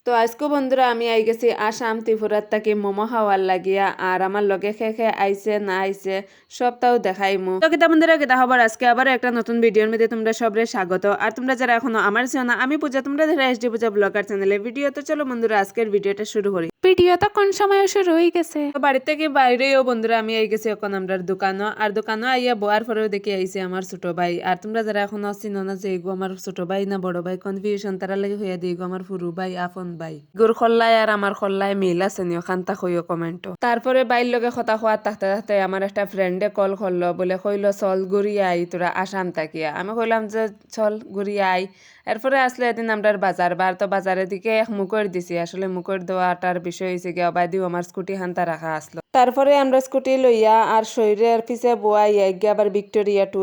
তো আজকে বন্ধুরা আমি আই গেছি আসাম ত্রিপুরার তাকে মোমো খাওয়ার লাগিয়া আর আমার লগে খেয়ে আইছে না আইছে সবটাও দেখাইমু। তো কিতা বন্ধুরা কিতা খবর, আজকে আবার একটা নতুন ভিডিওর মধ্যে তোমরা সবরে স্বাগত। আর তোমরা যারা এখনো আমার চেও না, আমি পূজা, তোমরা যারা এসডি পূজা ব্লগার চ্যানেলে ভিডিও, তো চলো বন্ধুরা আজকের ভিডিওটা শুরু করি। ভিডিও তো কোন সময় শুরু হয়ে গেছে। তো বাড়ি থেকে বাইরেও বন্ধুরা আমি আই গেছি এখন আমরা দোকানও, আর দোকানও আইয়া বোয়ার পরেও দেখে আইছে আমার ছোট ভাই। আর তোমরা যারা এখনো চিনো না যে এগো আমার ছোট ভাই না বড় ভাই, কনফিউশন তারা লাগে হইয়া দিগো আমার ফুরু ভাই আপন ভাই। গুর খল্লাই আর আমার খল্লাই মিল আছে নিও খান্তা কইও কমেন্টও। তারপরে বাইর লগে কথা খোয়ার থাকতে থাকতে আমার একটা ফ্রেন্ডে কল করলো, বলে কইলো চল ঘুরিয়ে আই তোরা আসাম তাকিয়া। আমি কইলাম যে চল ঘুরিয়ে আই। এরপরে আসলে এদিন আমরা বাজার বার, তো বাজারের দিকে এক মুখর দিছি। আসলে মুখর দেওয়াটার বিষয় হয়েছে গিয়ে অবাদিও আমার স্কুটি হান্তা রাখা আসলো। তারপরে আমরা স্কুটি লইয়া আর শরীরের পিছে বোয়াইয়া গিয়ে আবার ভিক্টোরিয়া টু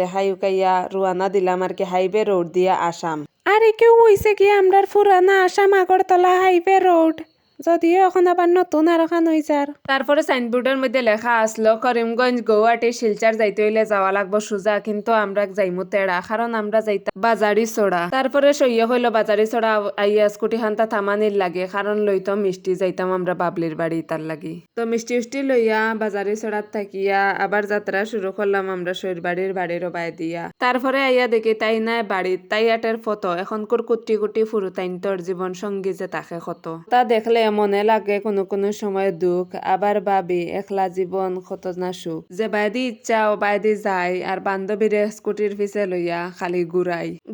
দেখাই উকাইয়া রুয়ানা দিলাম আর কি হাইওয়ে রোড দিয়া আসাম। আর কেউ হইছে কি আমরার পুরানা আসাম আগরতলা হাইওয়ে রোড, যদিও এখন আবার নতুন আর এখন হইছার। তারপরে সাইনবোর্ডের মধ্যে লেখা আসলো করিমগঞ্জ গৌহাটি শিলচর যাইতে হইলে যাওয়া লাগবো সোজা, কিন্তু আমরা যাইমু তেড়া, কারণ আমরা যাইতাম বাজারি চড়া। তারপরে সইয়া হইলো বাজারি চড়া আইয়া স্কুটি খান্তা থামানির লাগে, কারণ লইতো মিষ্টি যাইতাম আমরা বাবলির বাড়ি তার লাগি। তো মিষ্টি উষ্টি লইয়া বাজারি চড়াত থাকিয়া আবার যাত্রা শুরু করলাম আমরা শৈর বাড়ির বাই দিয়া। তারপরে আইয়া দেখি তাই নাই বাড়ির তাই আটের ফটো এখন কুটি কুটি ফুরু তাইন তোর জীবন সঙ্গী যে তাকে কত। তা দেখলে মনে লাগে কোনো কোনো সময় দুঃখ, আবার ভাবি একলা জীবন কত না সুখ, যে বাইদি ইচ্ছা ও বাইদি যায় আর বান্ধবীরে স্কুটির পিছে লইয়া খালি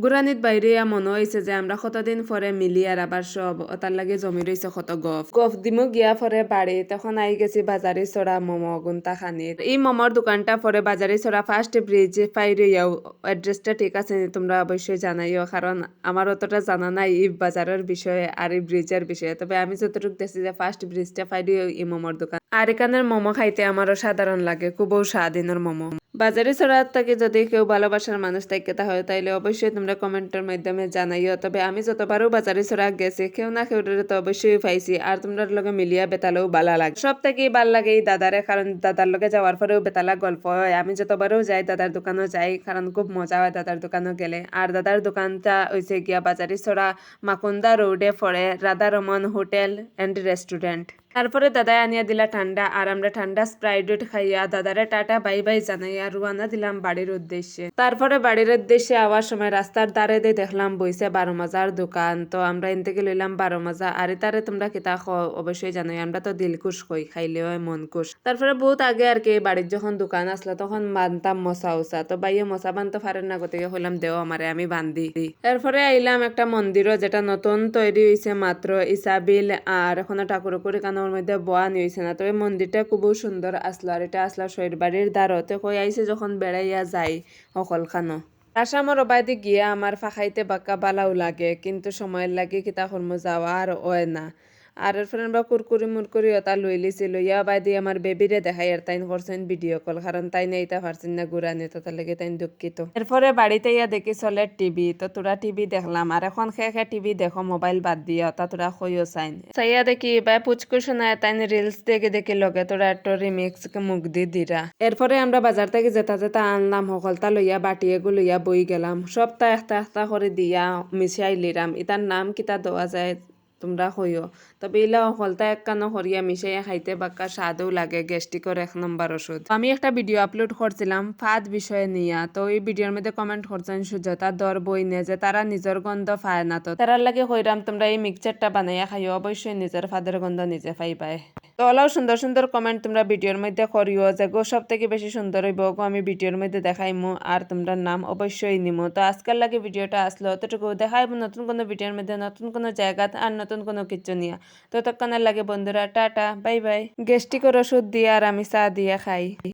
গুড়ানিত বাইরে মনে হয়েছে যে আমরা কতদিন পরে মিলি আর আবার সব ওটার লাগে জমি রয়েছে কত গফ দিমু গিয়া পরে বাড়ি। তখন আই গেছি বাজারি চড়া মোমো গুন্তা খানির। এই মোমোর দোকানটা পরে বাজারি চড়া ফার্স্ট ব্রিজ পাইরিয়াও। অ্যাড্রেসটা ঠিক আছে তোমরা অবশ্যই জানাইও, কারণ আমার অতটা জানা নাই এই বাজারের বিষয়ে আর এই ব্রিজের বিষয়ে। তবে আমি যতটুকু দেখছি যে ফার্স্ট ব্রিজটা পাইরিয়াও এই মোমোর দোকান। আর এখানের মোমো খাইতে আমারও সাধারণ লাগে, খুবও স্বাদিনের মোমো। বাজারে চড়ার থেকে যদি কেউ ভালোবাসার মানুষ থাকে হয় তাইলে অবশ্যই তোমরা কমেন্টের মাধ্যমে জানাইও। তবে আমি যতবারও বাজারে চড়া গেছি কেউ না কেউ তো অবশ্যই পাইছি, আর তোমরা লগে মিলিয়া বেতালেও ভালো লাগে। সব থেকেই ভাল লাগে এই দাদারে, কারণ দাদার লগে যাওয়ার পরেও বেতালা গল্প হয়। আমি যতবারও যাই দাদার দোকানও যাই, কারণ খুব মজা হয় দাদার দোকানও গেলে। আর দাদার দোকানটা হয়েছে গিয়া বাজারি চড়া মাকুন্দা রোডে পড়ে রাধারমন হোটেল অ্যান্ড রেস্টুরেন্ট। তারপরে দাদাই আনিয়া দিলা ঠান্ডা, আর আমরা ঠান্ডা স্প্রাইট খাইয়া দাদারে টাটা বাই বাই জানাইয়া রুয়ানা দিলাম বাড়ির উদ্দেশ্যে। তারপরে বাড়ির উদ্দেশ্যে আওয়ার সময় রাস্তার দ্বারে দিয়ে দেখলাম বইছে 12 মাজার দোকান। তো আমরা এন থেকে লইলাম 12 মাজা। আর তারে তোমরা কিতা অবশ্যই জানাই, আমরা তো দিলকুশ কই, খাইলে হয় মন কুশ। তারপরে বহুত আগে আর কি বাড়ির যখন দোকান আসলো তখন বানতাম মশা উষা, তো বাইয়ে মশা বানতে পারেন না, গতিকে হইলাম দেও আমারে আমি বান্ধি। এরপরে আইলাম একটা মন্দিরও, যেটা নতুন তৈরি হয়েছে মাত্র ইসাবিল, আর এখনো ঠাকুর করে কানোর মধ্যে বোয়া নিয়েছে না। তবে মন্দিরটা খুবই সুন্দর আসলো, আর এটা আসলো শৈর বাড়ির দ্বারতে কই আইছে যখন বেড়াইয়া যাই অকল খানো। আসামর অবাইদি গিয়া আমার ফাঁকাইতে বাক্কা বালাও লাগে, কিন্তু সময়ের লাগে কিতা কর্ম যাওয়া আর ওয় না। আর এরপরে আমরা কুরকুরি মুরকুরি ওটা লই লিছি, লইয়া বাইদি আমার বেবিরে দেখাই আর তাইন করছেন ভিডিও কল, কারণ তাই নেইতা পারছেন না ঘুরানি, তো তার লেগে তাইন দুঃখিত। এরপরে বাড়িতে ইয়া দেখি চলে টিভি, তো তোরা টিভি দেখলাম। আর এখন খেয়ে টিভি দেখো মোবাইল বাদ দিয়া, তা তোরা কইও চাইয়া দেখি বা পুচকু শোনায় তাইন রিলস দেখে দেখি লগে তোরা একটা রিমিক্স মুখ দিরা। এরপরে আমরা বাজার থেকে যেটা যেটা আনলাম সকলটা লইয়া বাটিয়ে লইয়া বই গেলাম, সবটা একটা একটা করে দিয়া মিশাই লিরাম। ইতার নাম কিতা দেওয়া যায় তোমরা কইও। তবে ইলা হলতা এক কানো হরিয়া মিশাইয়া খাইতে বাক্কা স্বাদও লাগে, গ্যাস্ট্রিকের 1 নম্বর ওষুধ। আমি একটা ভিডিও আপলোড করছিলাম ফাদ বিষয়ে নিয়া, তো এই ভিডিওর মধ্যে কমেন্ট করছেন সুজাতা দর বই নে যে তারা নিজের গন্ধ পায় না, তো তারার লাগে কইরাম তোমরা এই মিক্সচারটা বানাইয়া খাইও, অবশ্যই নিজের ফাদের গন্ধ নিজে পাইবাই। তো ওলাও সুন্দর সুন্দর কমেন্ট তোমরা ভিডিওর মধ্যে করিও যে গো সব থেকে বেশি সুন্দর হইব গো, আমি ভিডিওর মধ্যে দেখাইমু আর তোমরা নাম অবশ্যই নিমো। তো আজকাল লাগে ভিডিওটা আসলো অতটুকু, দেখাইব নতুন কোনো ভিডিওর মধ্যে নতুন কোনো জায়গা আর নতুন কোনো কিছু নিয়ে। ততক্ষণের লাগে বন্ধুরা টাটা বাই বাই। গ্যাস্ট্রিকের ওষুধ দিয়ে আর আমি চা দিয়ে খাই।